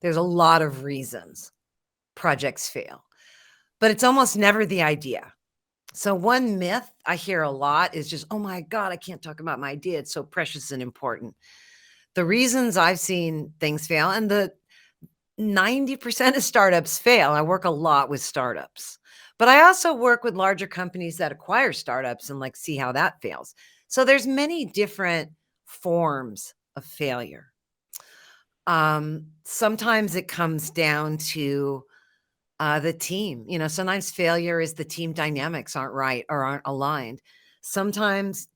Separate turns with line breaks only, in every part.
There's a lot of reasons projects fail, but it's almost never the idea. So one myth I hear a lot is just, "Oh my god, I can't talk about my idea. It's so precious and important." The reasons I've seen things fail, and the 90% of startups fail. I work a lot with startups, but I also work with larger companies that acquire startups and like see how that fails. So there's many different forms of failure. Sometimes it comes down to the team. Sometimes failure is the team dynamics aren't right or aren't aligned. Sometimes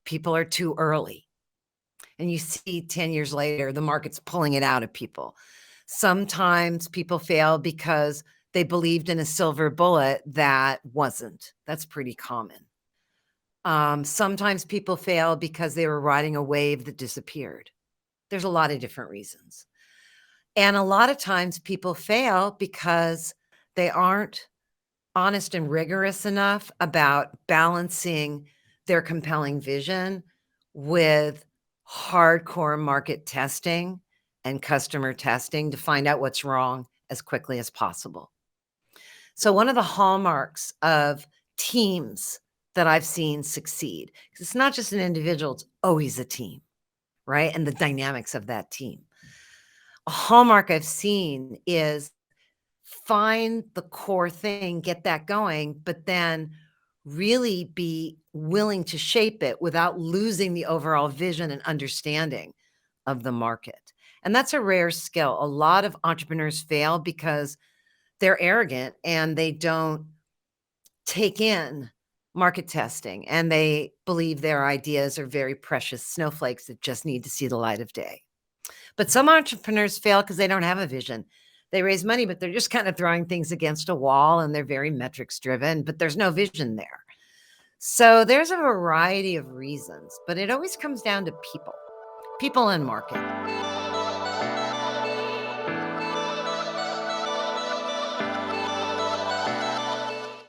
people are too early, and you see 10 years later the market's pulling it out of people. Sometimes people fail because they believed in a silver bullet that wasn't. That's pretty common. Sometimes people fail because they were riding a wave that disappeared. There's a lot of different reasons. And a lot of times people fail because they aren't honest and rigorous enough about balancing their compelling vision with hardcore market testing and customer testing to find out what's wrong as quickly as possible. So one of the hallmarks of teams that I've seen succeed, 'cause it's not just an individual, it's always a team, right? And the dynamics of that team. A hallmark I've seen is find the core thing, get that going, but then really be willing to shape it without losing the overall vision and understanding of the market. And that's a rare skill. A lot of entrepreneurs fail because they're arrogant and they don't take in market testing, and they believe their ideas are very precious snowflakes that just need to see the light of day. But some entrepreneurs fail because they don't have a vision. They raise money, but they're just kind of throwing things against a wall, and they're very metrics driven, but there's no vision there. So there's a variety of reasons, but it always comes down to people and market.